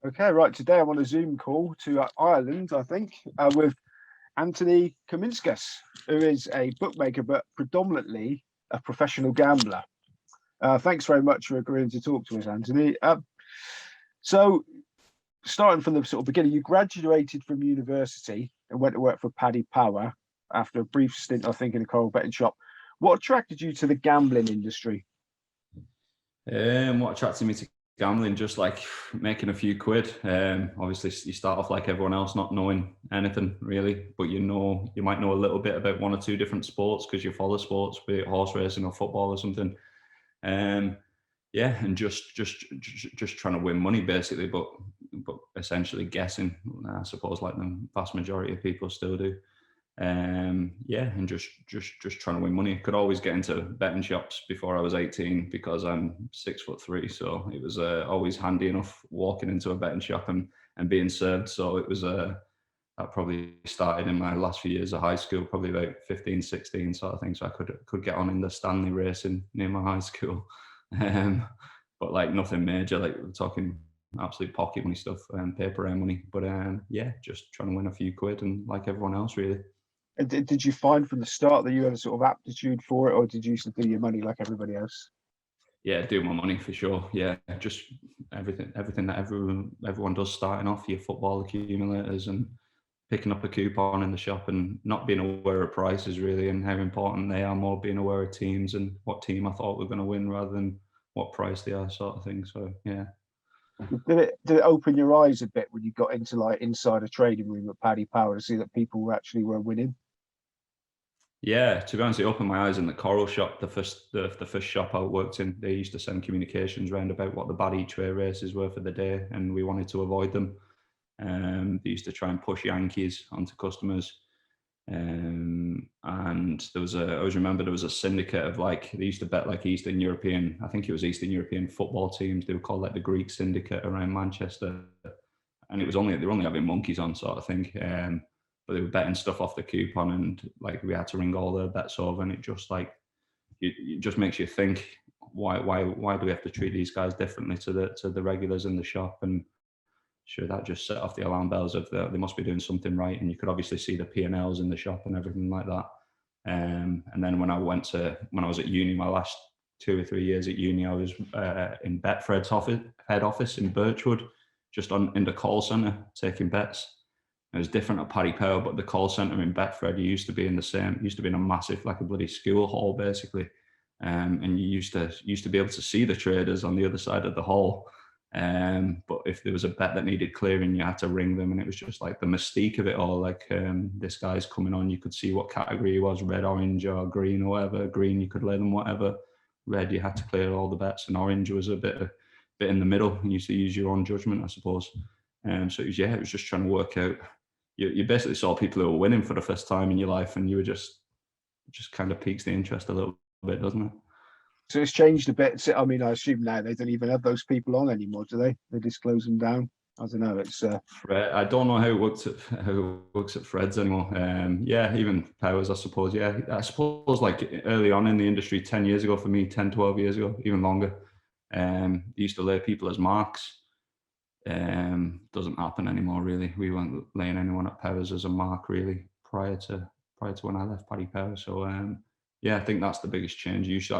Okay, right. Today I'm on a Zoom call to Ireland, I think, with Anthony Kaminskas, who is a bookmaker, but predominantly a professional gambler. Thanks very much for agreeing to talk to us, Anthony. So, starting from the sort of beginning, you graduated from university and went to work for Paddy Power after a brief stint, I think, in a coral betting shop. What attracted you to the gambling industry? What attracted me to gambling, just like making a few quid. Obviously, you start off like everyone else, not knowing anything really, but you might know a little bit about one or two different sports because you follow sports, be it horse racing or football or something. Yeah, and just trying to win money basically, but essentially guessing, I suppose, like the vast majority of people still do. Yeah, and just trying to win money. Could always get into betting shops before I was 18 because I'm 6'3", so it was always handy enough walking into a betting shop and being served. So it was that probably started in my last few years of high school, probably about 15, 16 sort of thing. So I could get on in the Stanley racing near my high school, but like nothing major. Like we're talking absolute pocket money stuff and paper round money. But yeah, just trying to win a few quid and like everyone else really. And did you find from the start that you had a sort of aptitude for it, or did you used to do your money like everybody else? Yeah, do my money for sure. Yeah, just everything that everyone does starting off, your football accumulators and picking up a coupon in the shop and not being aware of prices really and how important they are, more being aware of teams and what team I thought were going to win rather than what price they are, sort of thing. So yeah. Did it open your eyes a bit when you got into like inside a trading room at Paddy Power to see that people were winning? Yeah, to be honest, it opened my eyes in the coral shop. The first shop I worked in, they used to send communications around about what the bad each way races were for the day, and we wanted to avoid them. They used to try and push Yankees onto customers. And there was I always remember there was a syndicate of like, they used to bet like Eastern European, I think it was Eastern European football teams. They were called like the Greek syndicate around Manchester. And they were only having monkeys on sort of thing. But they were betting stuff off the coupon and like we had to ring all their bets over, and it just like, it just makes you think, why do we have to treat these guys differently to the regulars in the shop? And sure, that just set off the alarm bells of they must be doing something right. And you could obviously see the P&Ls in the shop and everything like that. And then when I was at uni, my last 2 or 3 years at uni, I was in Betfred's head office in Birchwood, just in the call centre taking bets. It was different at Paddy Power, but the call centre in Betfred used to be in a massive, like a bloody school hall basically. And you used to be able to see the traders on the other side of the hall. But if there was a bet that needed clearing, you had to ring them, and it was just like the mystique of it all. Like this guy's coming on, you could see what category he was, red, orange, or green, or whatever. Green, you could lay them whatever. Red, you had to clear all the bets, and orange was a bit in the middle. You used to use your own judgment, I suppose. So it was just trying to work out. You basically saw people who were winning for the first time in your life, and you were just kind of piques the interest a little bit, doesn't it? So it's changed a bit. I mean, I assume now they don't even have those people on anymore, do they? They just close them down. I don't know. It's Fred, I don't know how it works at Fred's anymore. Yeah, even Powers, I suppose. Yeah, I suppose like early on in the industry, 10 years ago for me, 10, 12 years ago, even longer, they used to lay people as marks. Doesn't happen anymore really. We weren't laying anyone at Powers as a mark really prior to when I left Paddy Power. So yeah, I think that's the biggest change. You used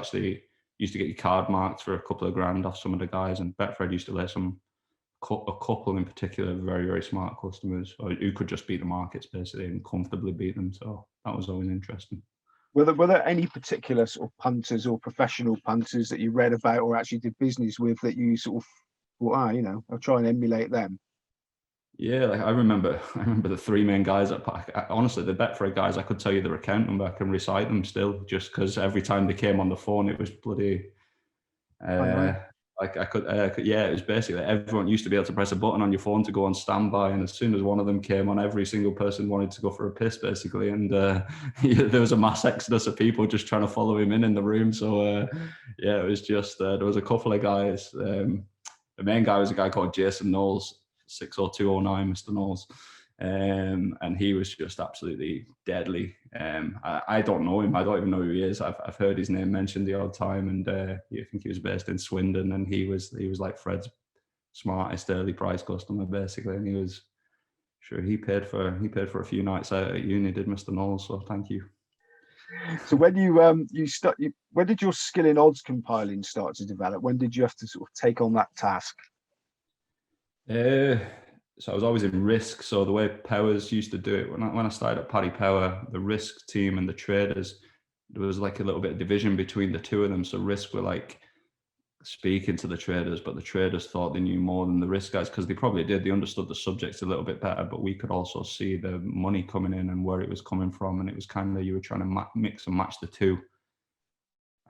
to get your card marked for a couple of grand off some of the guys, and Betfred used to lay a couple in particular very, very smart customers who could just beat the markets basically and comfortably beat them. So that was always interesting. were there any particular sort of punters or professional punters that you read about or actually did business with that you sort of thought, I'll try and emulate them? Yeah, like I remember the three main guys honestly, the Betfred guys, I could tell you their account number, I can recite them still, just because every time they came on the phone, it was bloody. Like I could, yeah, it was basically everyone used to be able to press a button on your phone to go on standby, and as soon as one of them came on, every single person wanted to go for a piss, basically, and there was a mass exodus of people just trying to follow him in the room. So yeah, it was just there was a couple of guys. The main guy was a guy called Jason Knowles, 60209, Mr. Knowles. And he was just absolutely deadly. I don't know him. I don't even know who he is. I've heard his name mentioned the odd time, and I think he was based in Swindon, and he was like Fred's smartest early price customer basically, and he was sure he paid for a few nights out at uni, did Mr. Knowles. So thank you. So when when did your skill in odds compiling start to develop? When did you have to sort of take on that task? So I was always in risk. So the way Powers used to do it, when I started at Paddy Power, the risk team and the traders, there was like a little bit of division between the two of them. So risk were like speaking to the traders, but the traders thought they knew more than the risk guys, because they probably did. They understood the subjects a little bit better, but we could also see the money coming in and where it was coming from. And it was kind of, you were trying to mix and match the two.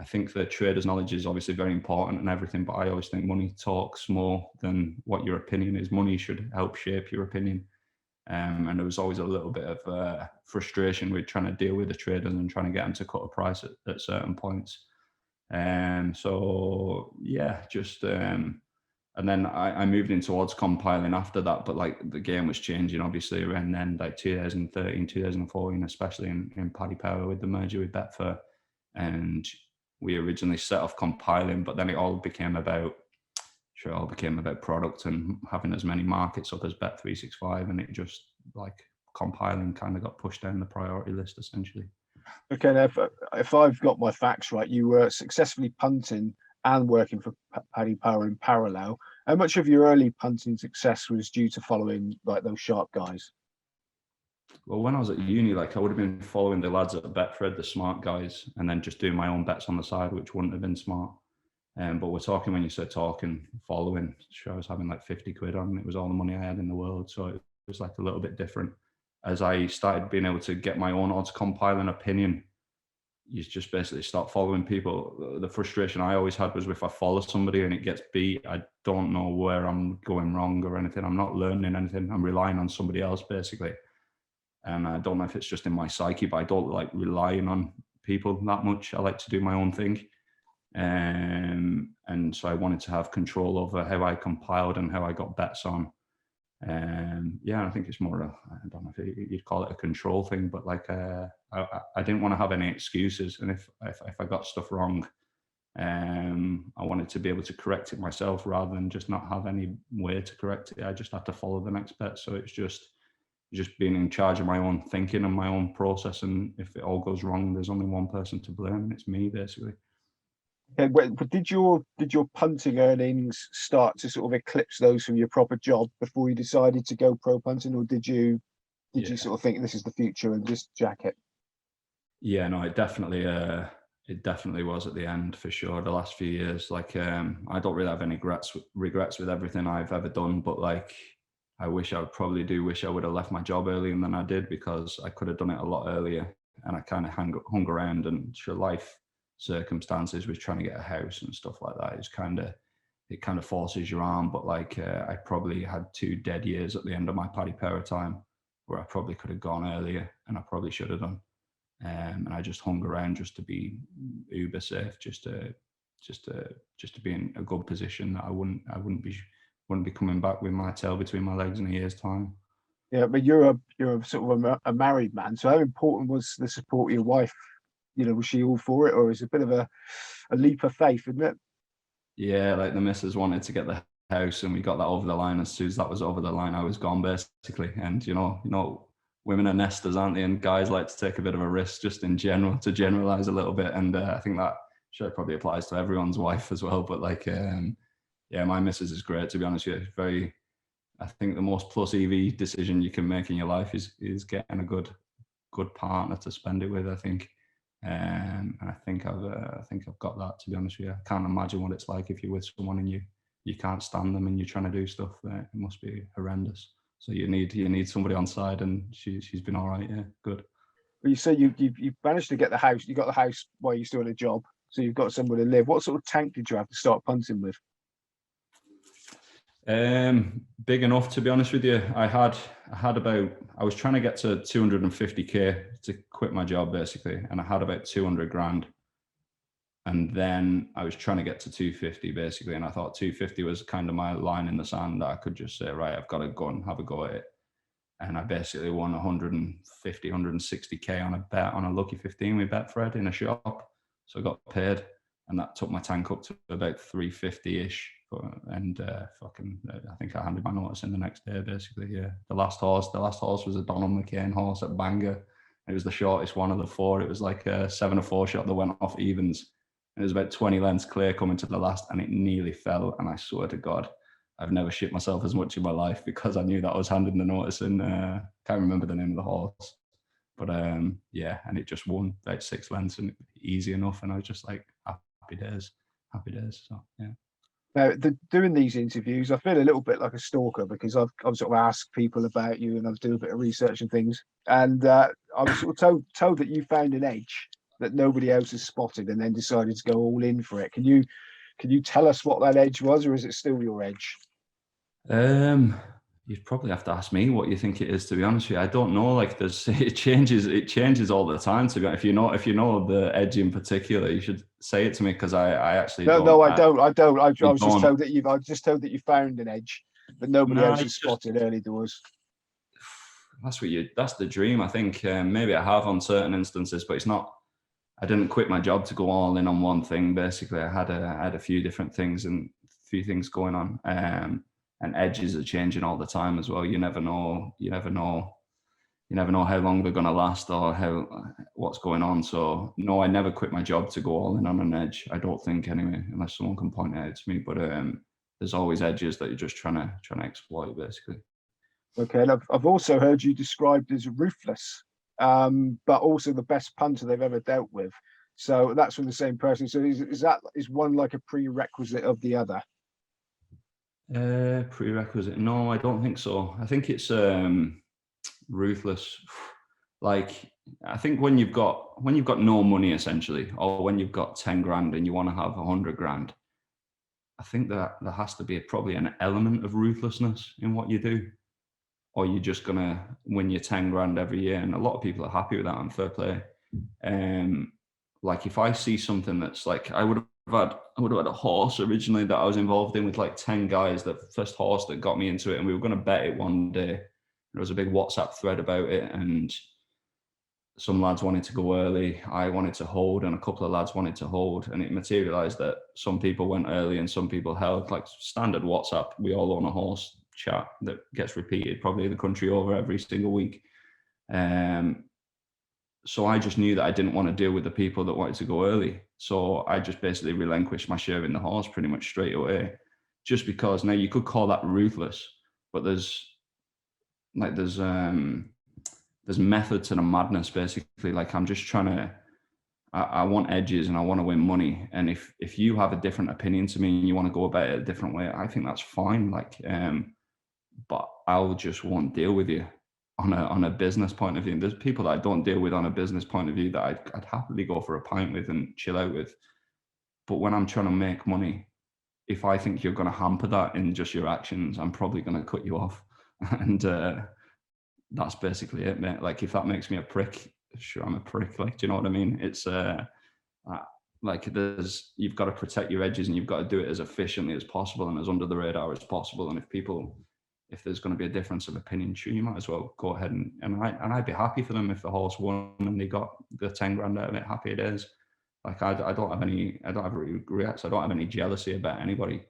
I think the trader's knowledge is obviously very important and everything, but I always think money talks more than what your opinion is. Money should help shape your opinion. And there was always a little bit of frustration with trying to deal with the traders and trying to get them to cut a price at certain points. So yeah, just and then I moved into odds compiling after that, but like the game was changing obviously around then, like 2013, 2014, especially in Paddy Power with the merger with Betfair. And we originally set off compiling, but then it all became about product and having as many markets up as Bet365, and it just like compiling kind of got pushed down the priority list essentially. Okay, now if I've got my facts right, you were successfully punting and working for Paddy Power in parallel. How much of your early punting success was due to following like those sharp guys? Well, when I was at uni, like I would have been following the lads at Betfred, the smart guys, and then just doing my own bets on the side, which wouldn't have been smart. But we're talking, when you say talking, following, sure, I was having like 50 quid on, and it was all the money I had in the world. So it was like a little bit different. As I started being able to get my own odds compiling opinion, you just basically start following people. The frustration I always had was if I follow somebody and it gets beat, I don't know where I'm going wrong or anything. I'm not learning anything. I'm relying on somebody else basically. And I don't know if it's just in my psyche, but I don't like relying on people that much. I like to do my own thing. And so I wanted to have control over how I compiled and how I got bets on. Yeah, I think it's more I don't know if you'd call it a control thing, but like I didn't want to have any excuses. And if I got stuff wrong, I wanted to be able to correct it myself rather than just not have any way to correct it. I just had to follow the next bet. So it's just being in charge of my own thinking and my own process. And if it all goes wrong, there's only one person to blame, and it's me basically. Okay, but did your punting earnings start to sort of eclipse those from your proper job before you decided to go pro punting, or did you sort of think this is the future and just jack it? Yeah, no, it definitely was at the end for sure. The last few years, like I don't really have any regrets with everything I've ever done, but like I wish I would have left my job earlier than I did, because I could have done it a lot earlier. And I kind of hung around, and sure, life circumstances with trying to get a house and stuff like that is it kind of forces your arm. But like I probably had 2 dead years at the end of my Paddy Power time where I probably could have gone earlier, and I probably should have done. And I just hung around just to be uber safe, just to be in a good position that I wouldn't be coming back with my tail between my legs in a year's time. Yeah, but you're a sort of a married man. So how important was the support of your wife? You know, was she all for it, or is it a bit of a leap of faith, isn't it? Yeah, like the missus wanted to get the house, and we got that over the line. As soon as that was over the line, I was gone basically. And you know, women are nesters, aren't they? And guys like to take a bit of a risk, just in general, to generalize a little bit. And I think that probably applies to everyone's wife as well. But like, yeah, my missus is great, to be honest with you. I think the most plus EV decision you can make in your life is getting a good partner to spend it with, I think. And I think I've got that, to be honest with you. I can't imagine what it's like if you're with someone and you can't stand them and you're trying to do stuff. It must be horrendous. So you need somebody on side, and she's been all right. Yeah, good. But you say you managed to get the house. You got the house while you're still in a job, so you've got somewhere to live. What sort of tank did you have to start punting with? Big enough, to be honest with you. I was trying to get to 250k to quit my job basically, and I had about 200 grand. And then I was trying to get to 250 basically, and I thought 250 was kind of my line in the sand that I could just say, right, I've got to go and have a go at it. And I basically won 150, 160k on a bet on a lucky 15 with Betfred in a shop. So I got paid, and that took my tank up to about 350-ish. And I think I handed my notice in the next day, basically. Yeah, the last horse was a Donald McCain horse at Bangor. It was the shortest one of the four. It was like a 7-4 shot that went off evens. It was about 20 lengths clear coming to the last, and it nearly fell. And I swear to God, I've never shit myself as much in my life, because I knew that I was handing the notice in. Can't remember the name of the horse, but yeah, and it just won like 6 lengths and easy enough. And I was just like, happy days. So yeah. Now, doing these interviews, I feel a little bit like a stalker, because I've sort of asked people about you, and I've done a bit of research and things. And I was sort of told that you found an edge that nobody else has spotted, and then decided to go all in for it. Can you tell us what that edge was, or is it still your edge? You'd probably have to ask me what you think it is, to be honest with you. I don't know. Like, it changes all the time. To be honest, if you know the edge in particular, you should say it to me, because I actually don't. No, I don't. I was just don't. told that you found an edge that nobody else has spotted early doors. That's the dream. I think maybe I have on certain instances, but it's not. I didn't quit my job to go all in on one thing. Basically, I had a few different things and a few things going on. And edges are changing all the time as well. You never know how long they're going to last, or what's going on. So no, I never quit my job to go all in on an edge. I don't think, anyway, unless someone can point it out to me. But there's always edges that you're just trying to exploit, basically. Okay, and I've also heard you described as ruthless, but also the best punter they've ever dealt with. So that's from the same person. So is one like a prerequisite of the other? Prerequisite? No, I don't think so. I think it's ruthless. Like, I think when you've got no money, essentially, or when you've got 10 grand and you want to have 100 grand, I think that there has to be probably an element of ruthlessness in what you do, or you're just gonna win your 10 grand every year. And a lot of people are happy with that, and fair play. Like, if I see something that's like, I would have had a horse originally that I was involved in with like 10 guys, the first horse that got me into it, and we were going to bet it one day. There was a big WhatsApp thread about it, and some lads wanted to go early, I wanted to hold, and a couple of lads wanted to hold, and it materialized that some people went early and some people held. Like, standard WhatsApp, we all own a horse chat that gets repeated probably the country over every single week. So I just knew that I didn't want to deal with the people that wanted to go early. So I just basically relinquished my share in the horse pretty much straight away, just because. Now, you could call that ruthless, but there's method to the madness, basically. Like, I'm just trying to, I want edges and I want to win money. And if you have a different opinion to me and you want to go about it a different way, I think that's fine. Like, but I'll just won't deal with you on a business point of view. And there's people that I don't deal with on a business point of view that I'd happily go for a pint with and chill out with. But when I'm trying to make money, if I think you're going to hamper that in just your actions, I'm probably going to cut you off. And that's basically it, mate. Like, if that makes me a prick, sure, I'm a prick. Like, do you know what I mean? It's like, you've got to protect your edges, and you've got to do it as efficiently as possible and as under the radar as possible. And if there's going to be a difference of opinion, sure, you might as well go ahead and I'd be happy for them if the horse won and they got the 10 grand out of it. Happy it is. Like, I don't have regrets. I don't have any jealousy about anybody.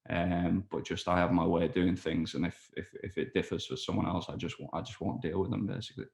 But just, I have my way of doing things, and if it differs for someone else, I just won't deal with them, basically.